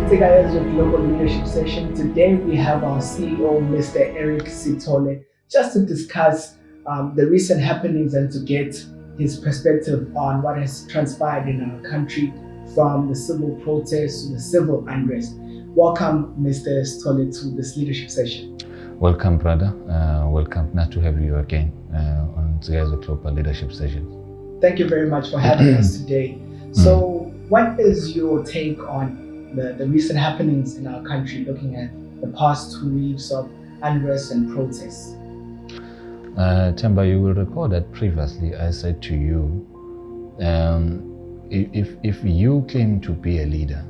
Nsikayezwe Global Leadership Session. Today we have our CEO, Mr. Eric Sithole, just to discuss the recent happenings and to get his perspective on what has transpired in our country from the civil protests to the civil unrest. Welcome, Mr. Sithole, to this leadership session. Welcome, brother. Welcome. Nice to have you again on Nsikayezwe Global Leadership Session. Thank you very much for having us today. So, what is your take on the recent happenings in our country, looking at the past 2 weeks of unrest and protests? Themba, you will recall that previously I said to you, if you claim to be a leader,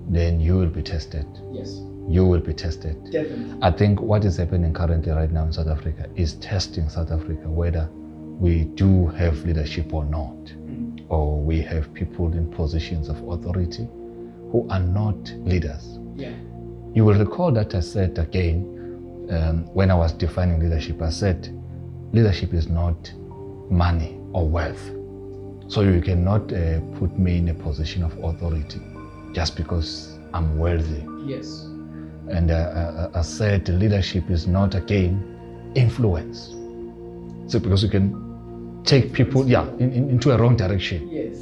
then you will be tested. Yes. You will be tested. Definitely. I think what is happening currently right now in South Africa is testing South Africa whether we do have leadership or not, or we have people in positions of authority who are not leaders. Yeah. You will recall that I said again, when I was defining leadership, I said leadership is not money or wealth. So you cannot put me in a position of authority just because I'm wealthy. Yes. And I said leadership is not, again, influence. So because you can take people into a wrong direction. Yes.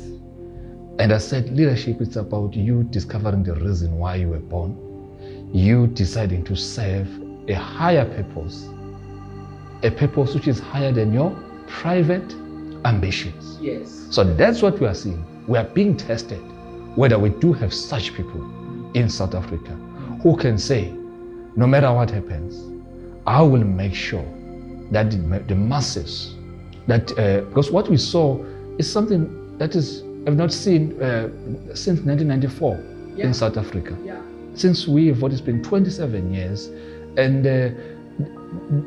And I said leadership is about you discovering the reason why you were born, you deciding to serve a higher purpose, a purpose which is higher than your private ambitions. Yes. So that's what we are seeing. We are being tested whether we do have such people in South Africa who can say, no matter what happens, I will make sure that the masses, that because what we saw is something that is I've not seen since 1994 in South Africa. Yeah. Since we voted, it's been 27 years, and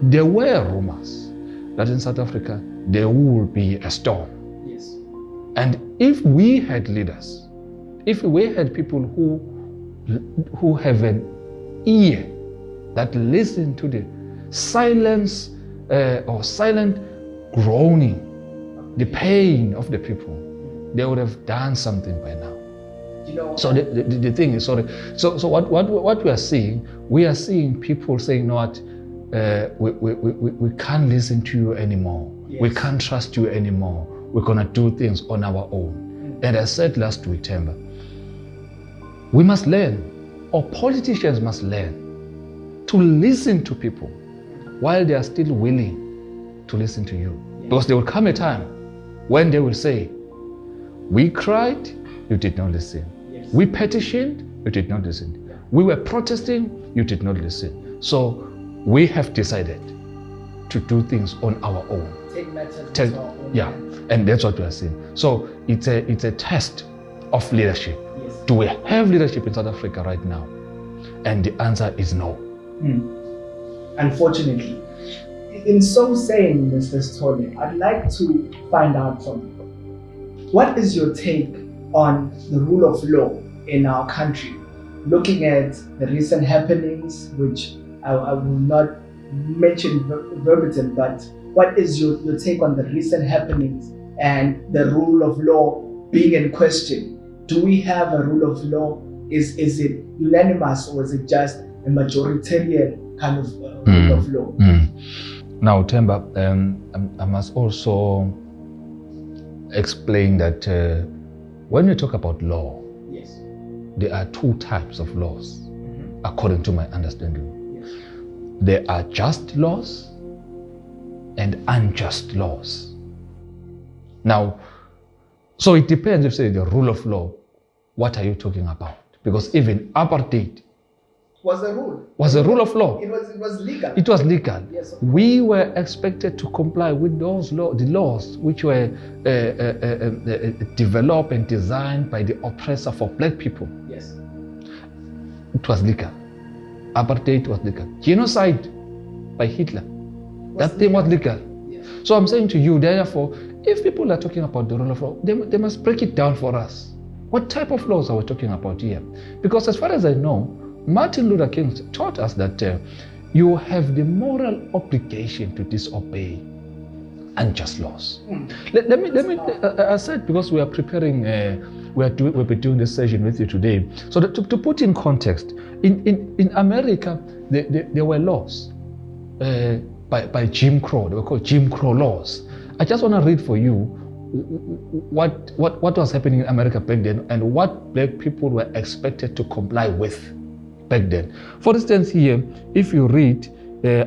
there were rumors that in South Africa there will be a storm. Yes. And if we had leaders, if we had people who have an ear that listen to the silence or silent groaning, the pain of the people, they would have done something by now. You know. So the thing is, sorry. So what we are seeing people saying, no, what, we can't listen to you anymore. Yes. We can't trust you anymore. We're gonna do things on our own. And I said last week, Themba, we must learn, or politicians must learn, to listen to people while they are still willing to listen to you. Yeah. Because there will come a time when they will say, we cried, you did not listen. Yes. We petitioned, you did not listen. Yeah. We were protesting, you did not listen. So we have decided to do things on our own. Take matters into our own hands. And that's what we are seeing. So it's a test of leadership. Yes. Do we have leadership in South Africa right now? And the answer is no. Unfortunately. In so saying, Mr. Sithole, I'd like to find out from you, what is your take on the rule of law in our country? Looking at the recent happenings, which I will not mention verbatim, but what is your take on the recent happenings and the rule of law being in question? Do we have a rule of law? Is it unanimous, or is it just a majoritarian kind of rule of law? Now, Themba, I must also explain that when we talk about law, Yes. there are two types of laws, according to my understanding. Yes. There are just laws and unjust laws. Now, so it depends if, say, the rule of law, what are you talking about? Because even apartheid Was a rule. was a rule of law. It was legal. It was legal. Yes, of We were expected to comply with those the laws which were developed and designed by the oppressor for black people. Yes. It was legal. Apartheid was legal. Genocide by Hitler, that thing was legal. Yes. So I'm saying to you, therefore, if people are talking about the rule of law, they must break it down for us. What type of laws are we talking about here? Because as far as I know, Martin Luther King taught us that you have the moral obligation to disobey unjust laws. Let me I said, because we are preparing we'll be doing this session with you today. So to put in context, in America, there were laws by Jim Crow. They were called Jim Crow laws. I just want to read for you what was happening in America back then and what black people were expected to comply with back then. For instance, here, if you read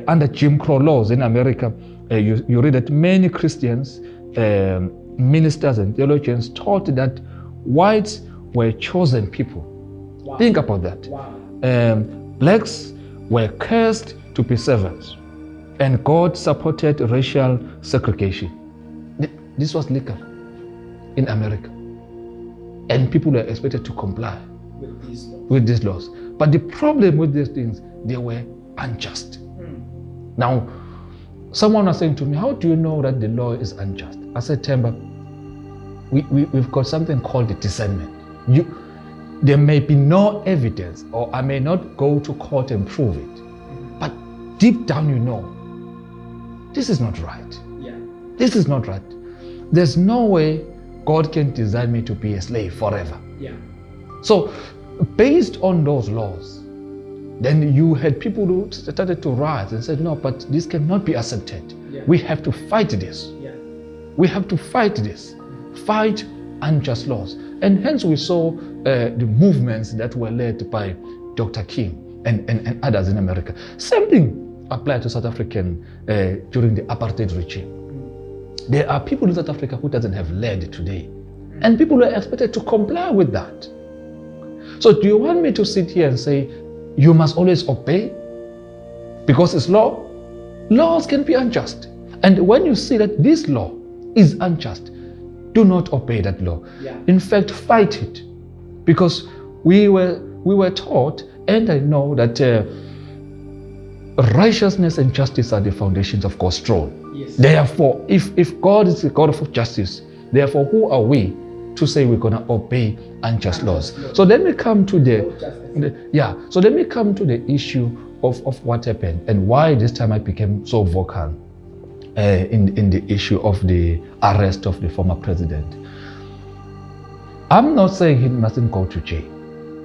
under Jim Crow laws in America, you read that many Christians, ministers and theologians taught that whites were chosen people. Wow. Think about that. Wow. Blacks were cursed to be servants, and God supported racial segregation. This was legal in America, and people were expected to comply with these laws. But the problem with these things, they were unjust. Now, someone was saying to me, how do you know that the law is unjust? I said, Temba, we've got something called the discernment. There may be no evidence, or I may not go to court and prove it, but deep down you know, this is not right. Yeah. This is not right. There's no way God can design me to be a slave forever. Yeah. So, based on those laws, then you had people who started to rise and said, no, but this cannot be accepted. Yeah. We have to fight this. Yeah. We have to fight this. Fight unjust laws. And hence we saw the movements that were led by Dr. King and others in America. Same thing applied to South African during the apartheid regime. There are people in South Africa who doesn't have land today. And people are expected to comply with that. So do you want me to sit here and say, you must always obey? Because it's law? Laws can be unjust. And when you see that this law is unjust, do not obey that law. Yeah. In fact, fight it. Because we were taught, and I know that righteousness and justice are the foundations of God's throne. Yes. Therefore, if God is the God of justice, therefore who are we to say we're going to obey unjust laws? So let me come to so let me come to the issue of what happened and why this time I became so vocal in the issue of the arrest of the former president. I'm not saying he mustn't go to jail.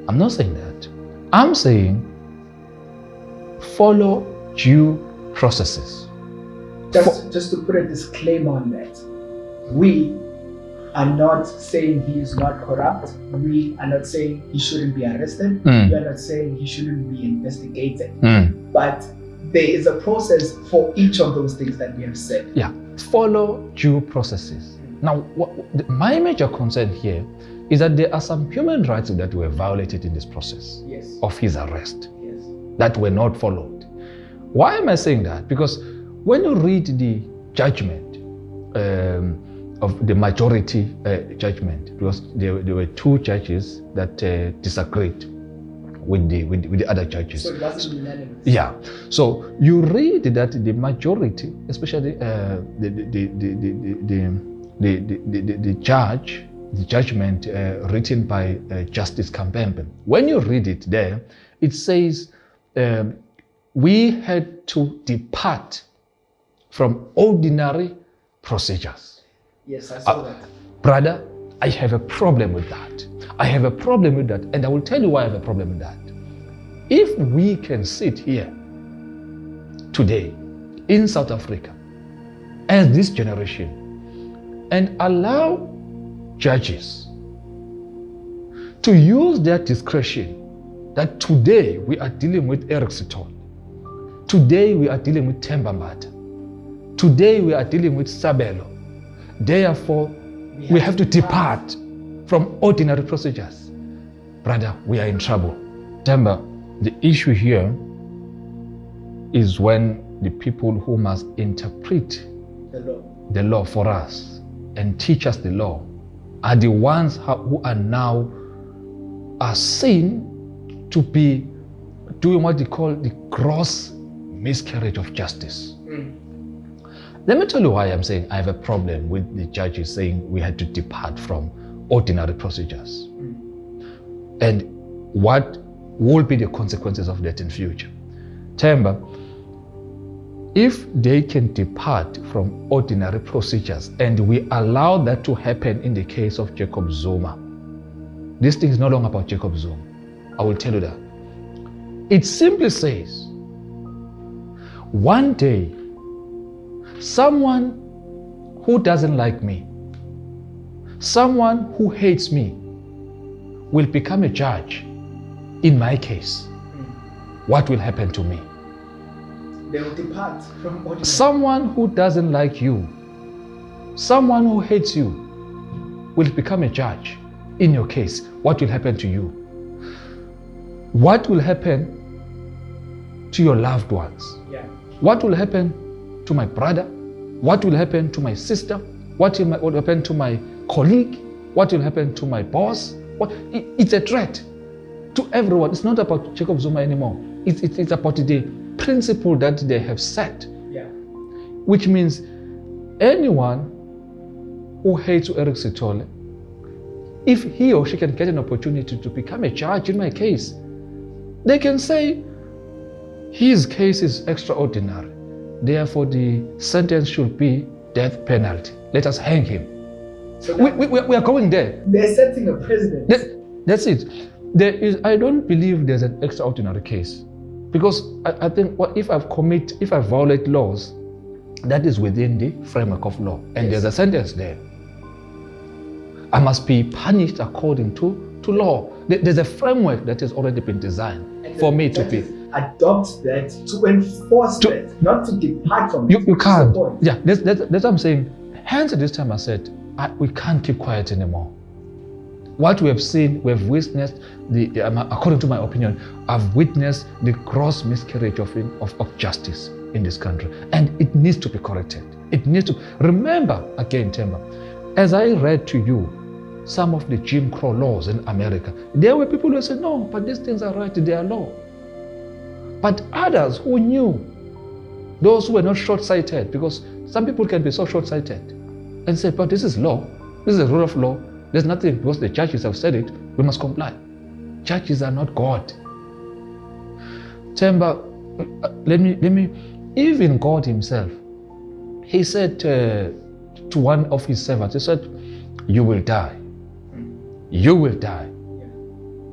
I'm not saying that. I'm saying follow due processes. Just to put a disclaimer on that, we are not saying he is not corrupt. We are not saying he shouldn't be arrested. We are not saying he shouldn't be investigated. But there is a process for each of those things that we have said. Yeah, follow due processes. Now, my major concern here is that there are some human rights that were violated in this process of his arrest that were not followed. Why am I saying that? Because when you read the judgment of the majority judgment, because there were two judges that disagreed with the other judges. So it wasn't unanimous. Yeah. So you read that the majority, especially the judgment written by Justice Kambembe. When you read it there, it says we had to depart from ordinary procedures. Yes, I saw that. Brother, I have a problem with that. I have a problem with that, and I will tell you why I have a problem with that. If we can sit here today in South Africa as this generation and allow judges to use their discretion, that today we are dealing with Eric Sitton, today we are dealing with Temba Mbata, today we are dealing with Sabelo. Therefore, we have to depart from ordinary procedures. Brother, we are in trouble. Temba, the issue here is when the people who must interpret the law for us and teach us the law are the ones who are now seen to be doing what they call the gross miscarriage of justice. Let me tell you why I'm saying I have a problem with the judges saying we had to depart from ordinary procedures. And what will be the consequences of that in future? Temba, if they can depart from ordinary procedures and we allow that to happen in the case of Jacob Zuma, this thing is no longer about Jacob Zuma. I will tell you that. It simply says, one day, someone who doesn't like me, someone who hates me, will become a judge in my case. What will happen to me? They will depart from ordinary. Someone who doesn't like you, someone who hates you, will become a judge in your case. What will happen to you? What will happen to your loved ones? Yeah. What will happen to my brother? What will happen to my sister? What will happen to my colleague? What will happen to my boss? It's a threat to everyone. It's not about Jacob Zuma anymore. It's about the principle that they have set. Yeah. Which means anyone who hates Eric Sithole, if he or she can get an opportunity to become a judge in my case, they can say his case is extraordinary. Therefore, the sentence should be death penalty. Let us hang him. So we are going there. They're setting a precedent. That's it. I don't believe there's an extraordinary case, because I think if I violate laws, that is within the framework of law, and Yes. there's a sentence there. I must be punished according to law. There's a framework that has already been designed for me to be. Adopt that, to enforce that, not to depart from it. You can't. That's the point. Yeah, that's what I'm saying. Hence, at this time I said, we can't keep quiet anymore. What we have seen, we have witnessed, according to my opinion, I've witnessed the gross miscarriage of justice in this country. And it needs to be corrected. It needs to. Remember, again, Themba, as I read to you some of the Jim Crow laws in America, there were people who said, no, but these things are right, they are law. But others who knew, those who were not short-sighted, because some people can be so short-sighted, and say, but this is law, this is a rule of law, there's nothing, because the judges have said it, we must comply. Judges are not God. Themba, let me, even God himself, he said to one of his servants, he said, you will die. You will die.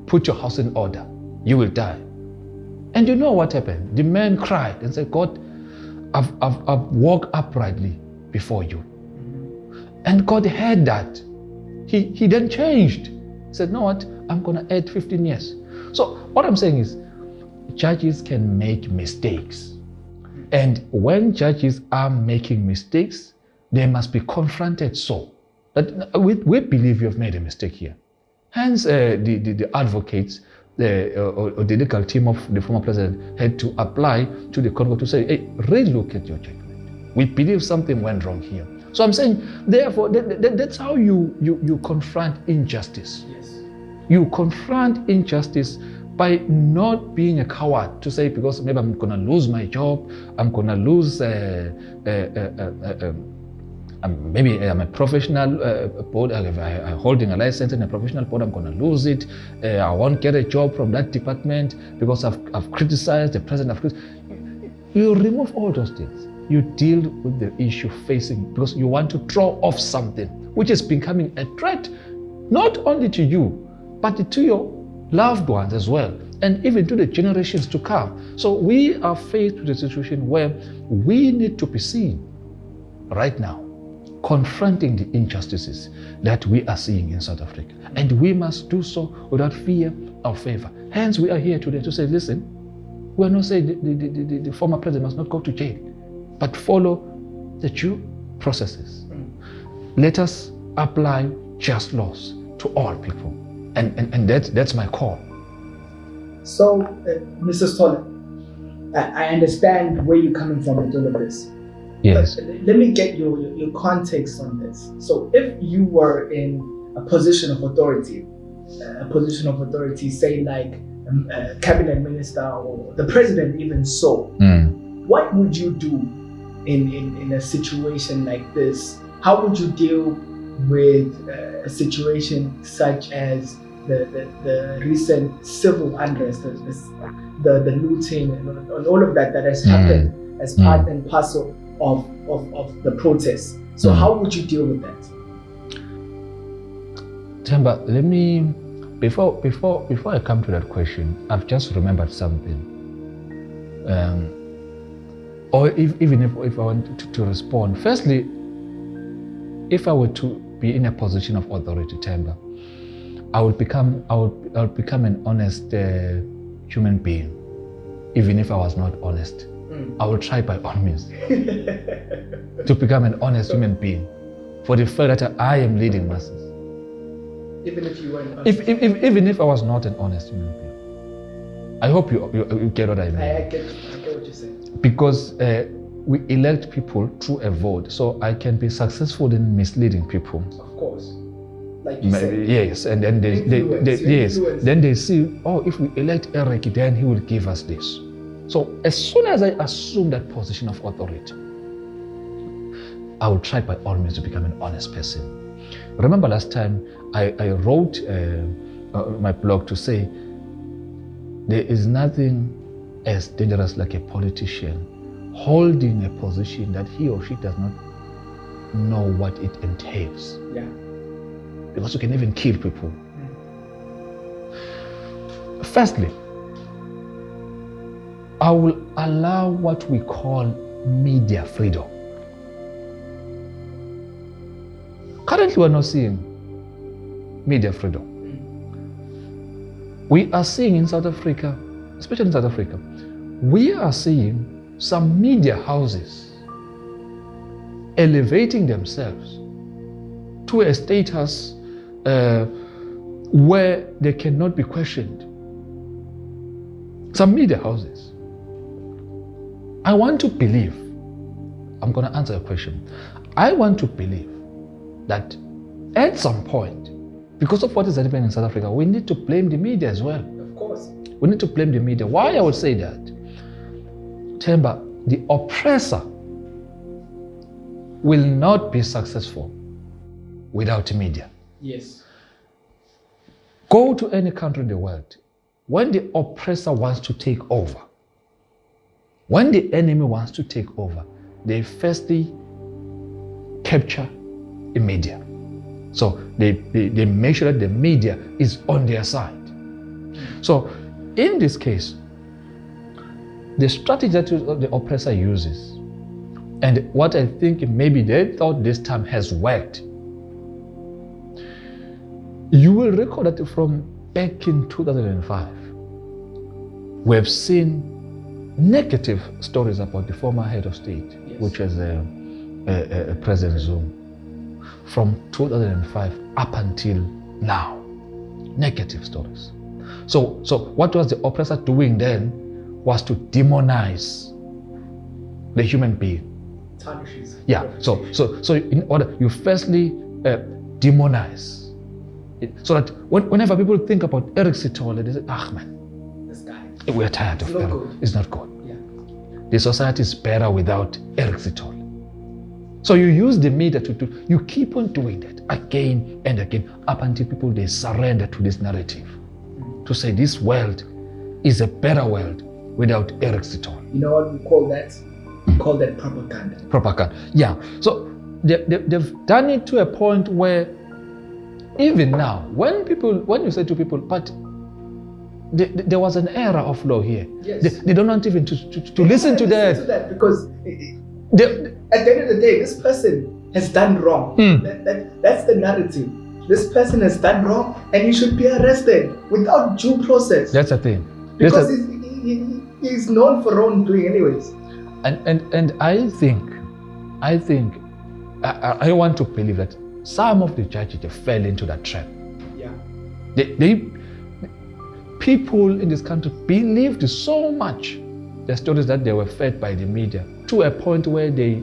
Put your house in order. You will die. And you know what happened? The man cried and said, God, I've walked uprightly before you. And God heard that. He then changed. He said, know what? I'm going to add 15 years. So what I'm saying is, judges can make mistakes. And when judges are making mistakes, they must be confronted so that we believe you have made a mistake here. Hence, the advocates or the legal team of the former president had to apply to the Congo to say, hey, relook at your judgment. We believe something went wrong here. So I'm saying, therefore, that's how you confront injustice. Yes. You confront injustice by not being a coward to say, because maybe I'm going to lose my job, I'm going to lose maybe I'm a professional board, I'm holding a license in a professional board, I'm going to lose it. I won't get a job from that department because I've criticized the president. You remove all those things. You deal with the issue facing, because you want to throw off something which is becoming a threat, not only to you, but to your loved ones as well, and even to the generations to come. So we are faced with a situation where we need to be seen right now, confronting the injustices that we are seeing in South Africa. And we must do so without fear or favor. Hence, we are here today to say, listen, we are not saying the former president must not go to jail, but follow the due processes. Let us apply just laws to all people. And that's my call. So, Mr. Stoller, I understand where you're coming from with all of this. Yes. But let me get your context on this. So if you were in a position of authority, say like a cabinet minister or the president even so, what would you do in a situation like this? How would you deal with a situation such as the recent civil unrest, the looting and all of that has happened as part and parcel of the protests? So how would you deal with that? Themba, let me before I come to that question, I've just remembered something. Or even if I want to respond, firstly, if I were to be in a position of authority, Themba, I would become an honest human being, even if I was not honest. I will try by all means to become an honest human being, for the fact that I am leading masses. Even if you weren't honest. Even if I was not an honest human being. I hope you get what I mean. I get what you're saying. Because we elect people through a vote, so I can be successful in misleading people. Of course. Like you said. Yes, and then then they see, oh, if we elect Eric, then he will give us this. So as soon as I assume that position of authority, I will try by all means to become an honest person. Remember last time I wrote my blog to say there is nothing as dangerous like a politician holding a position that he or she does not know what it entails. Yeah. Because you can even kill people. Firstly, I will allow what we call media freedom. Currently, we're not seeing media freedom. We are seeing in South Africa, especially in South Africa, we are seeing some media houses elevating themselves to a status where they cannot be questioned. Some media houses. I want to believe, I'm going to answer a question. I want to believe that at some point, because of what is happening in South Africa, we need to blame the media as well. Of course. We need to blame the media. Why I would say that? Themba, the oppressor will not be successful without media. Yes. Go to any country in the world. When the oppressor wants to take over, when the enemy wants to take over, they firstly capture the media. So they make sure that the media is on their side. So in this case, the strategy that the oppressor uses, and what I think maybe they thought this time has worked, you will recall that from back in 2005, we have seen negative stories about the former head of state, yes, which was President Zuma, from 2005 up until now. Negative stories. So what was the oppressor doing then was to demonize the human being. Tarnishes. Yeah. So in order, you firstly demonize it, so that whenever people think about Eric Sithole, they say, "Ah man, this guy. We're tired of Eric. It's not good. Yeah. The society is better without Eric Sithole." So you use the media you keep on doing that again and again up until people they surrender to this narrative, to say this world is a better world without Eric Sithole. You know what we call that? We call that propaganda. Propaganda. Yeah. So they've done it to a point where even now, when you say to people, but there was an era of law here. Yes. They don't want even to listen to that. Because at the end of the day, this person has done wrong. That's the narrative. This person has done wrong and he should be arrested without due process. That's the thing. Because he's known for wrongdoing anyways. And I think I want to believe that some of the judges they fell into that trap. Yeah. People in this country believed so much the stories that they were fed by the media to a point where they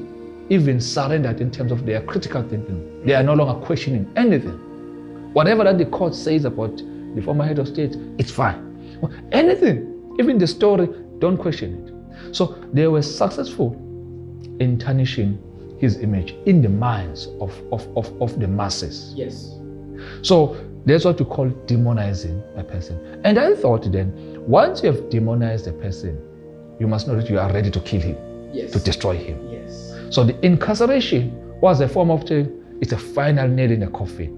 even surrendered in terms of their critical thinking. They are no longer questioning anything. Whatever that the court says about the former head of state, it's fine. Well, anything, even the story, don't question it. So they were successful in tarnishing his image in the minds of the masses. Yes. So that's what we call demonizing a person. And I thought then, once you have demonized a person, you must know that you are ready to kill him, yes, to destroy him. Yes. So the incarceration was a form of it's a final nail in the coffin.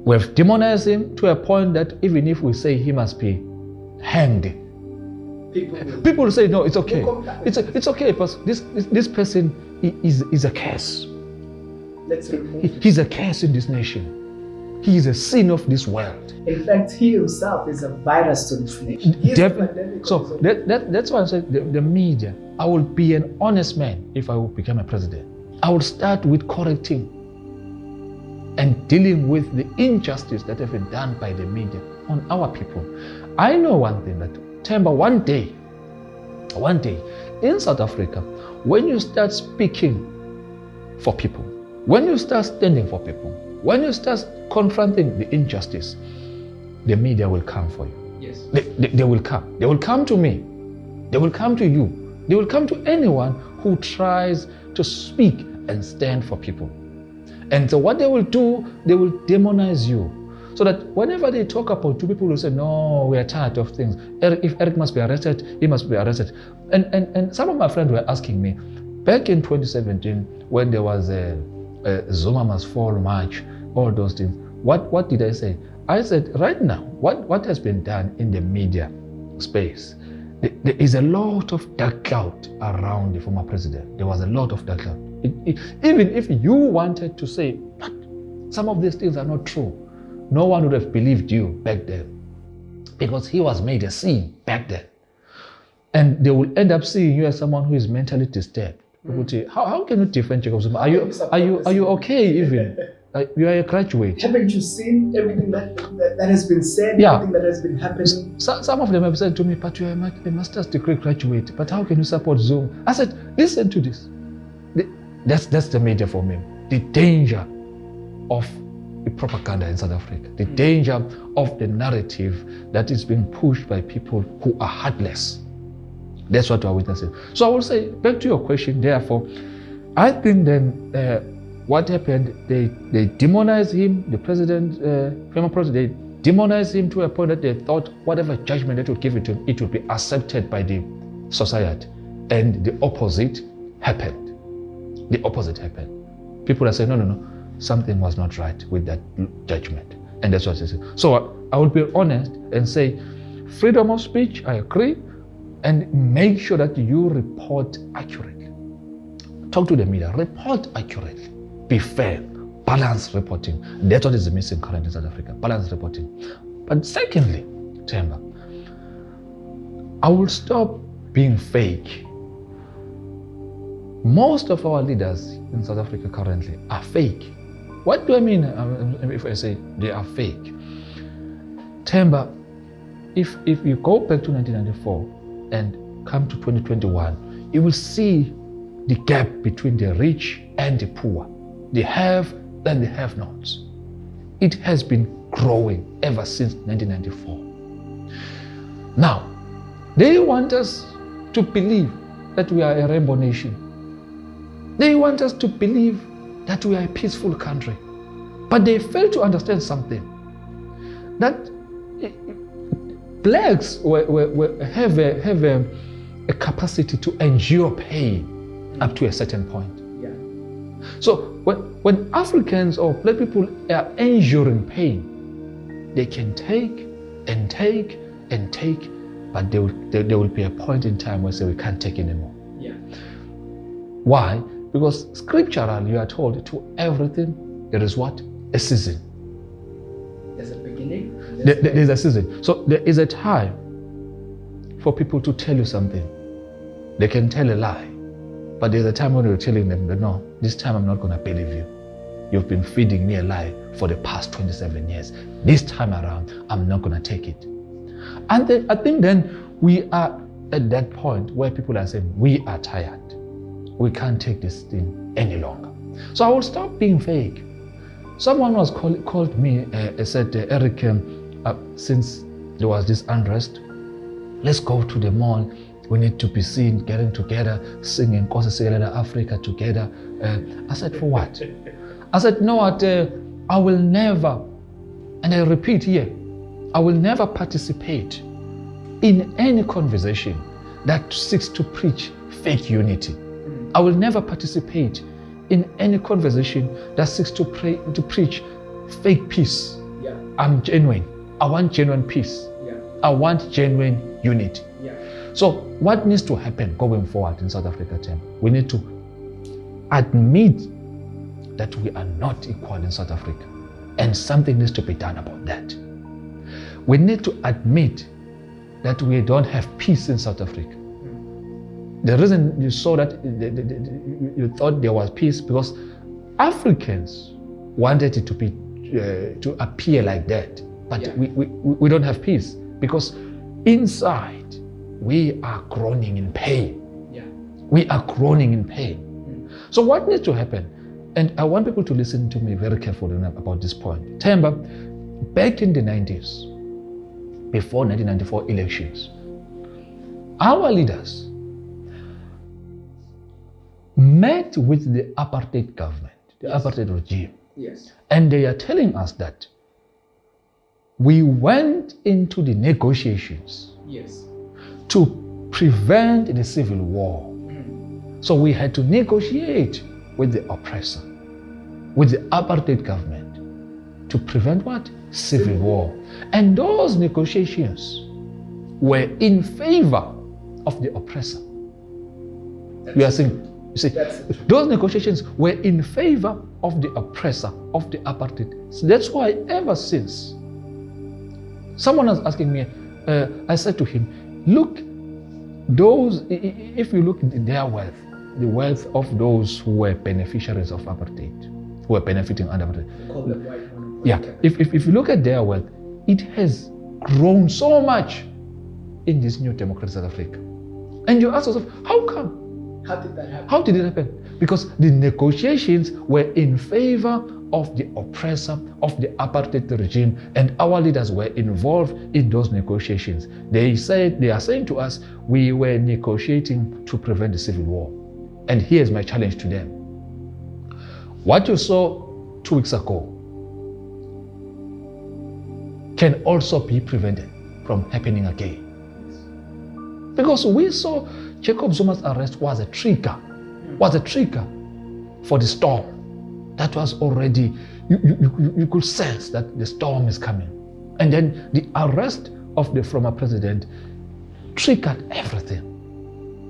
We've demonized him to a point that even if we say he must be hanged, people will say, no, it's okay. It's okay because this person is a curse. Let's remove him. He's a curse in this nation. He is a sin of this world. In fact, he himself is a virus to this nation. So that's why I said the media. I will be an honest man if I will become a president. I will start with correcting and dealing with the injustice that have been done by the media on our people. I know one thing, that Themba, one day in South Africa, when you start speaking for people, when you start standing for people, when you start confronting the injustice, the media will come for you. Yes. They will come. They will come to me. They will come to you. They will come to anyone who tries to speak and stand for people. And so what they will do, they will demonize you. So that whenever they talk about two people will say, no, we are tired of things. If Eric must be arrested, he must be arrested. And some of my friends were asking me, back in 2017, when there was a Zuma must fall march, all those things, what did I say? I said, right now, what has been done in the media space, there is a lot of dark cloud around the former president. There was a lot of dark cloud. Even if you wanted to say, but some of these things are not true, no one would have believed you back then, because he was made a scene back then. And they will end up seeing you as someone who is mentally disturbed. People will say, how can you defend Jacob Zuma? Are you okay even? You are a graduate. Haven't you seen everything that has been said, everything that has been happening? Some of them have said to me, but you are a master's degree graduate, but how can you support Zoom? I said, listen to this. That's the media for me. The danger of the propaganda in South Africa, the danger of the narrative that is being pushed by people who are heartless. That's what our witnesses. So I will say, back to your question, therefore, I think then what happened, they demonized him, the president, former president, they demonized him to a point that they thought whatever judgment that would give it to him, it would be accepted by the society. And the opposite happened. The opposite happened. People are saying, no, something was not right with that judgment. And that's what they say. So I will be honest and say, freedom of speech, I agree, and make sure that you report accurately. Talk to the media, report accurately. Be fair, balanced reporting. That's what is missing currently in South Africa, balanced reporting. But secondly, Themba, I will stop being fake. Most of our leaders in South Africa currently are fake. What do I mean if I say they are fake? Themba, if you go back to 1994 and come to 2021, you will see the gap between the rich and the poor, the have and the have-nots. It has been growing ever since 1994. Now, they want us to believe that we are a rainbow nation. They want us to believe that we are a peaceful country. But they fail to understand something. That blacks have a capacity to endure pain up to a certain point. Yeah. So when Africans or black people are enduring pain, they can take and take and take, but there will be a point in time where they say we can't take anymore. Yeah. Why? Because scripturally you are told to everything there is what? A season. There's a beginning. There's a season. So there is a time for people to tell you something. They can tell a lie, but there's a time when you're telling them that no, this time I'm not going to believe you. You've been feeding me a lie for the past 27 years. This time around, I'm not going to take it. And then, I think then we are at that point where people are saying, we are tired. We can't take this thing any longer. So I will stop being fake. Someone was called me and said, Eric, since there was this unrest, let's go to the mall. We need to be seen getting together, singing Nkosi Sikelel' Africa together. I said, for what? I said, no, I will never, and I repeat here, I will never participate in any conversation that seeks to preach fake unity. I will never participate in any conversation that seeks to preach fake peace. I'm genuine. I want genuine peace. Yeah. I want genuine unity. Yeah. So what needs to happen going forward in South Africa, Tim? We need to admit that we are not equal in South Africa, and something needs to be done about that. We need to admit that we don't have peace in South Africa. The reason you saw that you thought there was peace because Africans wanted it to be to appear like that, but Yeah. we don't have peace because inside we are groaning in pain. Yeah. We are groaning in pain. So what needs to happen? And I want people to listen to me very carefully about this point. Remember, back in the 90s, before 1994 elections, our leaders met with the apartheid government, the Yes. apartheid regime, Yes. and they are telling us that we went into the negotiations Yes. to prevent the civil war. So we had to negotiate with the oppressor, with the apartheid government, to prevent what? Civil war. And those negotiations were in favor of the oppressor. We are saying, you see, those negotiations were in favor of the oppressor, of the apartheid. So that's why ever since, someone was asking me, I said to him, look, those, if you look at their wealth, the wealth of those who were beneficiaries of apartheid, who were benefiting under apartheid. Call them white monopoly Yeah, capital. if you look at their wealth, it has grown so much in this new democratic South Africa. And you ask yourself, how come? How did that happen? How did it happen? Because the negotiations were in favor of the oppressor, of the apartheid regime, and our leaders were involved in those negotiations. They are saying to us, we were negotiating to prevent the civil war. And here's my challenge to them. What you saw 2 weeks ago can also be prevented from happening again. Because we saw Jacob Zuma's arrest was a trigger for the storm. That was already, you could sense that the storm is coming. And then the arrest of the former president triggered everything.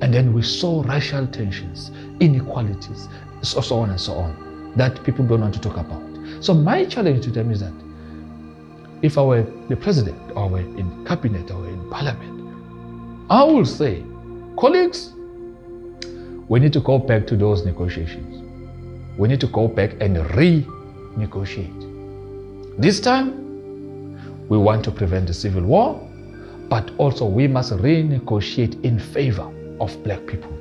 And then we saw racial tensions, inequalities, so on and so on, that people don't want to talk about. So my challenge to them is that if I were the president, or were in cabinet, or in parliament, I will say, colleagues, we need to go back to those negotiations. We need to go back and renegotiate. This time, we want to prevent the civil war, but also we must renegotiate in favor of black people.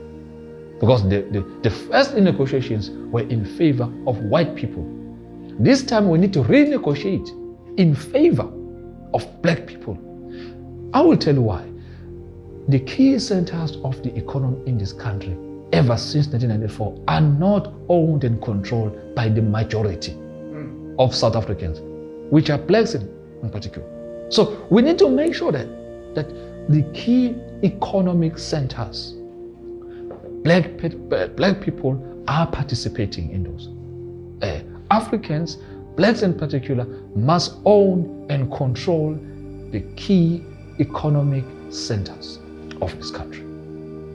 Because the first negotiations were in favor of white people. This time we need to renegotiate in favor of black people. I will tell you why. The key centers of the economy in this country, ever since 1994, are not owned and controlled by the majority of South Africans, which are blacks in particular. So we need to make sure that the key economic centers, black people are participating in those. Africans, blacks in particular, must own and control the key economic centers of this country.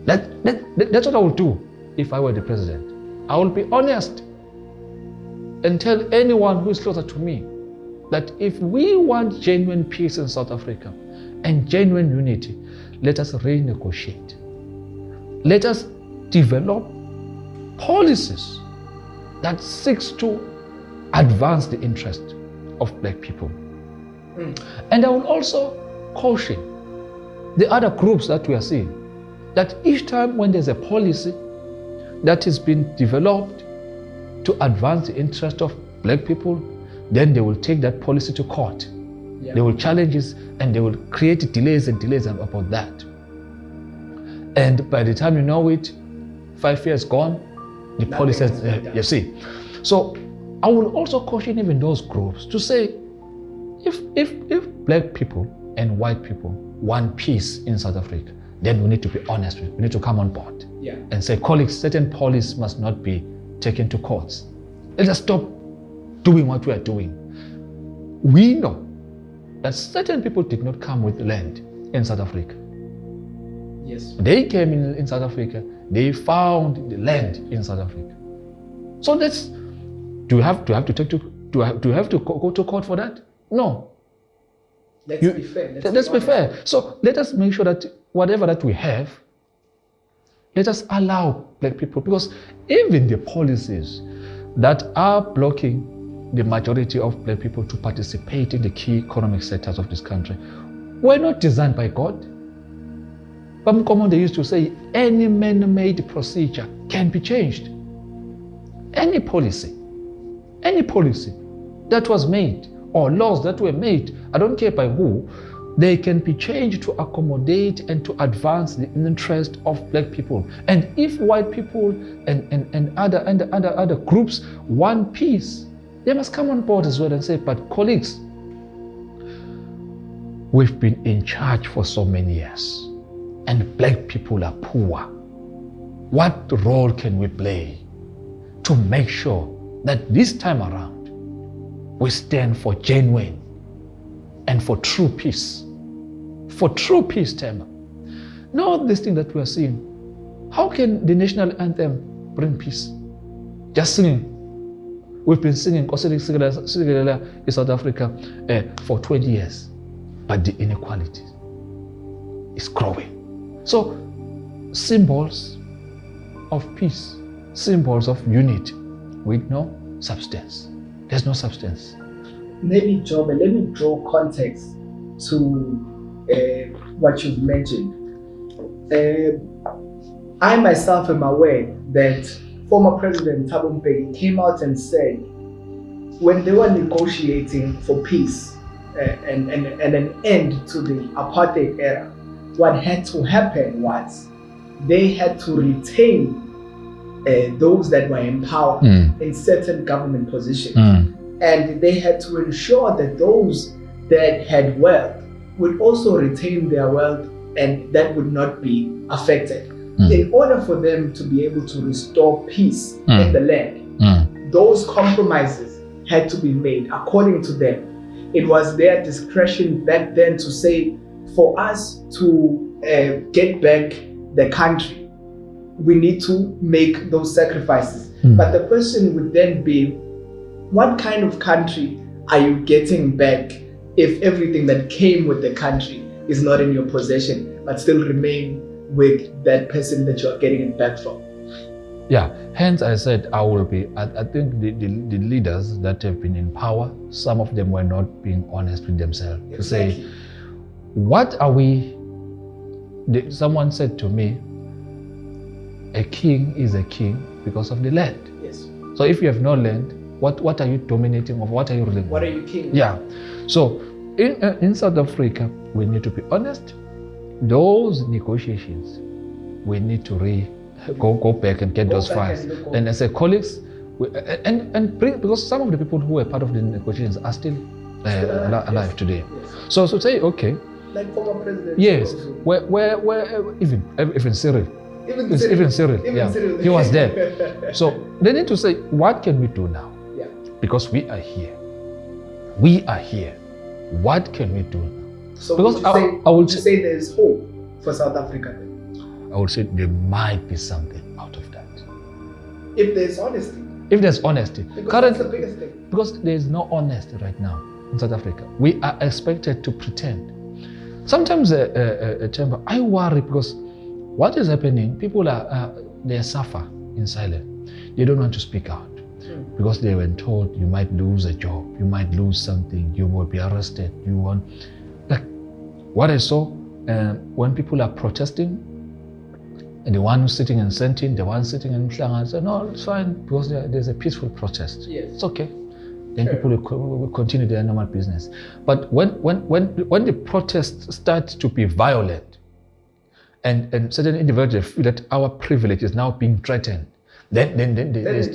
That's what I would do if I were the president. I will be honest and tell anyone who is closer to me that if we want genuine peace in South Africa and genuine unity, let us renegotiate. Let us develop policies that seeks to advance the interest of black people. And I will also caution the other groups that we are seeing that each time when there's a policy that has been developed to advance the interest of black people, then they will take that policy to court. Yeah. They will challenge it and they will create delays about that. And by the time you know it, 5 years gone, the policy has, you see. So I will also caution even those groups to say, if black people and white people want peace in South Africa, then we need to be honest. We need to come on board and say, colleagues, certain policies must not be taken to courts. Let us stop doing what we are doing. We know that certain people did not come with land in South Africa. Yes. They came in South Africa. They found the land in South Africa. So that's. Do you have to go to court for that? No. Let's be fair. Let's be fair. So let us make sure that whatever that we have, let us allow black people, because even the policies that are blocking the majority of black people to participate in the key economic sectors of this country were not designed by God. Bamkomo, they used to say, any man-made procedure can be changed. Any policy that was made, or laws that were made, I don't care by who, they can be changed to accommodate and to advance the interest of black people. And if white people and other groups want peace, they must come on board as well and say, but colleagues, we've been in charge for so many years and black people are poor. What role can we play to make sure that this time around we stand for genuine and for true peace? For true peace, Tema. Now this thing that we are seeing, how can the national anthem bring peace? Just singing. We've been singing in South Africa for 20 years, but the inequality is growing. So symbols of peace, symbols of unity with no substance. There's no substance. Maybe, Job, let me draw context to what you've mentioned. I myself am aware that former President Thabo Mbeki came out and said when they were negotiating for peace and an end to the apartheid era, what had to happen was they had to retain those that were in power in certain government positions. And they had to ensure that those that had wealth would also retain their wealth and that would not be affected. In order for them to be able to restore peace in the land, those compromises had to be made according to them. It was their discretion back then to say, for us to get back the country, we need to make those sacrifices. But the question would then be, what kind of country are you getting back if everything that came with the country is not in your possession, but still remain with that person that you are getting it back from? Yeah, hence I said I think the leaders that have been in power, some of them were not being honest with themselves. Exactly. To say, what are we, someone said to me, a king is a king because of the land. Yes. So if you have no land, what are you dominating of? What are you ruling? What are you king? Yeah. So in South Africa, we need to be honest. Those negotiations, we need to go back and get those files. And as a colleagues, and bring, because some of the people who were part of the negotiations are still alive today. Yes. So say, okay. Like former president. Yes. Where even Cyril. Even Cyril. Yeah. Cyril. He was there. So they need to say, what can we do now? Yeah. Because we are here. We are here. What can we do now? So because I would say there is hope for South Africa then? I would say there might be something out of that. If there's honesty. If there's honesty. Because that's the biggest thing. Because there is no honesty right now in South Africa. We are expected to pretend. Sometimes, Chamber, I worry because what is happening, people they suffer in silence. They don't want to speak out because they were told you might lose a job, you might lose something, you will be arrested. Like what I saw when people are protesting, and the one who's sitting in Sentin, the one sitting in Mhlanga, say, no, it's fine because there's a peaceful protest. Yes. It's okay. Then people will continue their normal business. But when the protests start to be violent, and certain individuals feel that our privilege is now being threatened, then they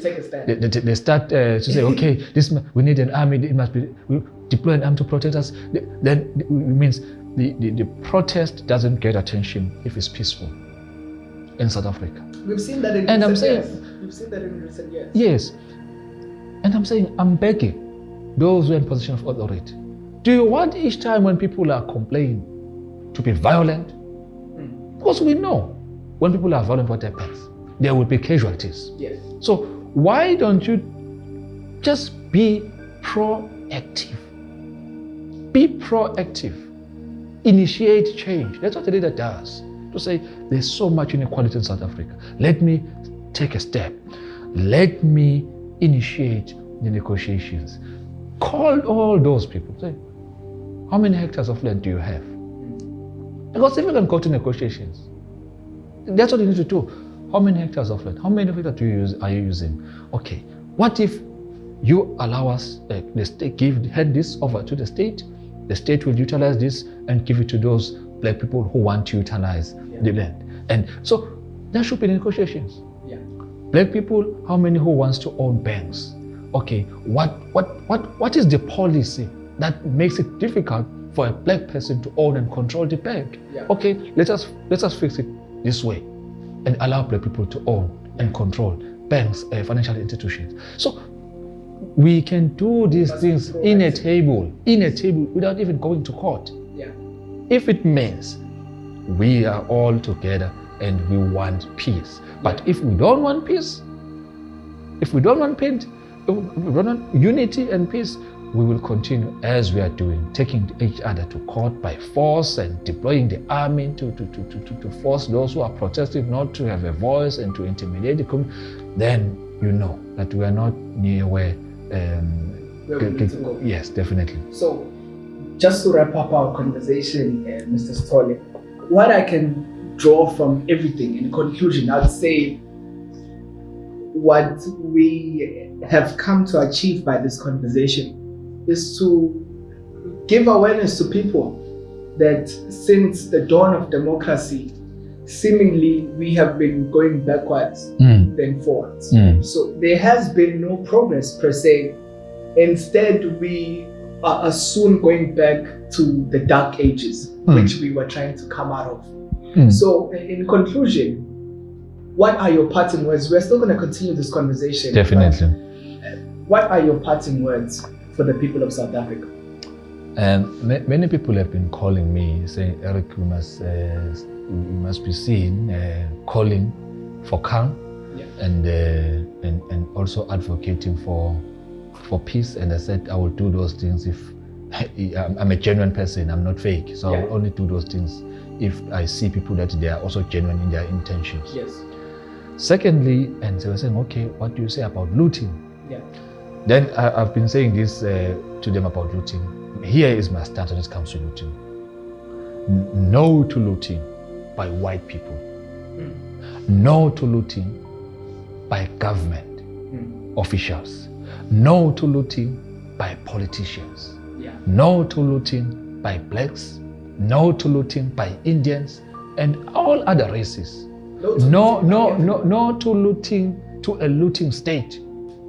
take a stand. They start to say, okay, we need an army. It must be we deploy an army to protect us. Then it means the protest doesn't get attention if it's peaceful in South Africa. We've seen that in recent years. We've seen that in recent years. Yes, and I'm saying I'm begging those who are in position of authority, Do you want each time when people are complaining to be violent? Because we know when people are violent, what happens? There will be casualties. Yes. So why don't you just be proactive? Be proactive. Initiate change. That's what a leader does. To say, there's so much inequality in South Africa. Let me take a step. Let me initiate the negotiations. Call all those people. Say, how many hectares of land do you have? Because if you can go to negotiations, that's what you need to do. How many hectares of land? How many hectares are you using? Okay, what if you allow us, the state, hand this over to the state will utilize this and give it to those black people who want to utilize the land. And so there should be negotiations. Yeah. Black people, how many who wants to own banks? Okay, what is the policy that makes it difficult for a black person to own and control the bank? Yeah. Okay, let us fix it this way and allow black people to own and control banks, financial institutions. So we can do these things in a table without even going to court. Yeah. If it means we are all together and we want peace. But if we don't want peace, if we don't want unity and peace, we will continue as we are doing, taking each other to court by force and deploying the army to force those who are protesting not to have a voice and to intimidate the community. Then you know that we are not near where we need to go. Yes, definitely. So, just to wrap up our conversation, Mr. Sithole, what I can draw from everything in conclusion, I'd say what we have come to achieve by this conversation is to give awareness to people that since the dawn of democracy, seemingly we have been going backwards than forwards. So there has been no progress per se. Instead, we are soon going back to the dark ages, which we were trying to come out of. So in conclusion, what are your parting words? We're still going to continue this conversation. Definitely. What are your parting words for the people of South Africa? And many people have been calling me saying, Eric, you must be seen calling for calm and also advocating for peace. And I said I will do those things if I'm a genuine person. I'm not fake, so I will only do those things if I see people that they are also genuine in their intentions. Yes. Secondly, and they were saying, okay, what do you say about looting? Yeah. Then I've been saying this to them about looting. Here is my stance when it comes to looting. No to looting by white people. No to looting by government officials. No to looting by politicians. Yeah. No to looting by blacks. No to looting by Indians and all other races. No to looting to a looting state.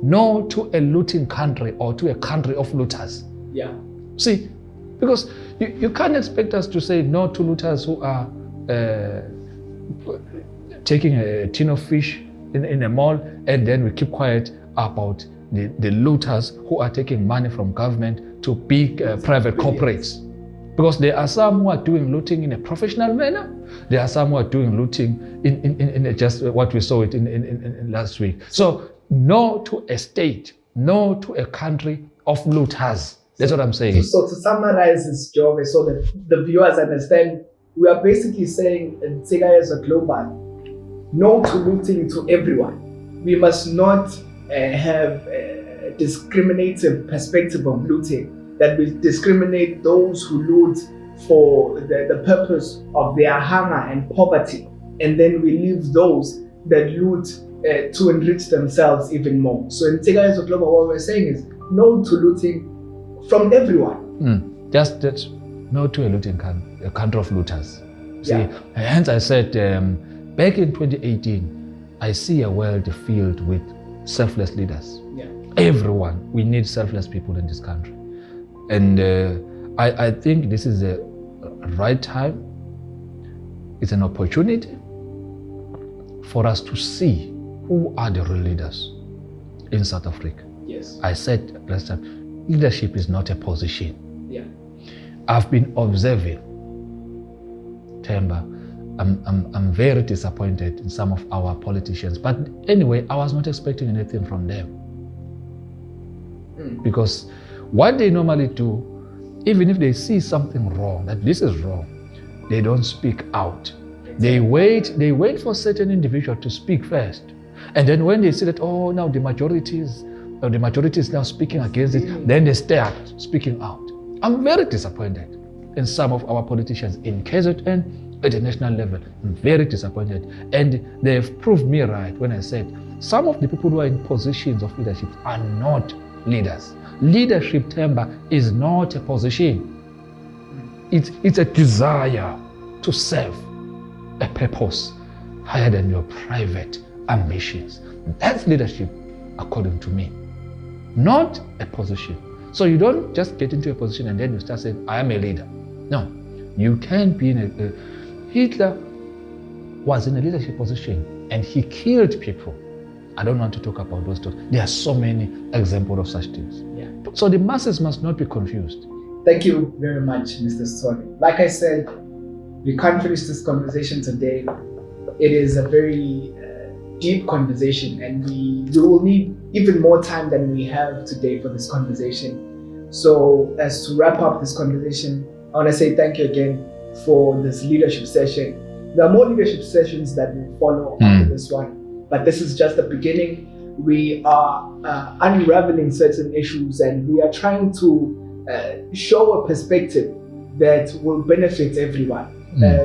No to a looting country or to a country of looters. Yeah. See, because you can't expect us to say no to looters who are taking a tin of fish in a mall, and then we keep quiet about the looters who are taking money from government to big private corporates. Because there are some who are doing looting in a professional manner. There are some who are doing looting in just what we saw it in last week. So no to a state, no to a country of looters. That's what I'm saying. So to summarize this, Joe, so that the viewers understand, we are basically saying in Nsikayezwe Global, no to looting to everyone. We must not have a discriminative perspective of looting, that we discriminate those who loot for the purpose of their hunger and poverty, and then we leave those that loot to enrich themselves even more. So in Nsikayezwe Global, what we're saying is no to looting from everyone. Just that, no to a looting a country of looters. See, hence I said back in 2018, I see a world filled with selfless leaders. Yeah. Everyone, we need selfless people in this country. And I think this is the right time. It's an opportunity for us to see who are the real leaders in South Africa. Yes. I said last time, leadership is not a position. Yeah. I've been observing, Themba, I'm very disappointed in some of our politicians. But anyway, I was not expecting anything from them. Because what they normally do, even if they see something wrong, that this is wrong, they don't speak out. They wait for certain individual to speak first. And then when they see that, oh, now the majority is now speaking against it, then they start speaking out. I'm very disappointed in some of our politicians in KZN at the national level. I'm very disappointed. And they've proved me right when I said some of the people who are in positions of leadership are not leaders. Leadership, Themba, is not a position. It's a desire to serve a purpose higher than your private ambitions. That's leadership, according to me, not a position. So you don't just get into a position and then you start saying, I am a leader. No, you can be in a Hitler was in a leadership position and he killed people. I don't want to talk about those things. There are so many examples of such things. Yeah. So the masses must not be confused. Thank you very much, Mr. Sithole. Like I said, we can't finish this conversation today. It is a very deep conversation, and we will need even more time than we have today for this conversation. So as to wrap up this conversation, I want to say thank you again for this leadership session. There are more leadership sessions that will follow after this one, but this is just the beginning. We are unraveling certain issues, and we are trying to show a perspective that will benefit everyone.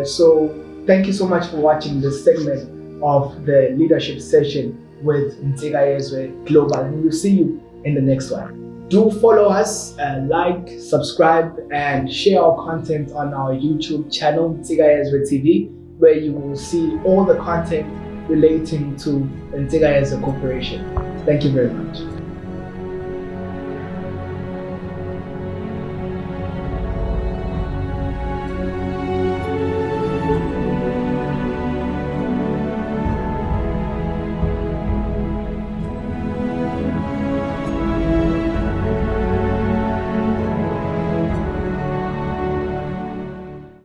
So thank you so much for watching this segment of the leadership session with Nsikayezwe Global, and we'll see you in the next one. Do follow us, like, subscribe, and share our content on our YouTube channel, Nsikayezwe TV, where you will see all the content relating to Nsikayezwe Corporation. Thank you very much.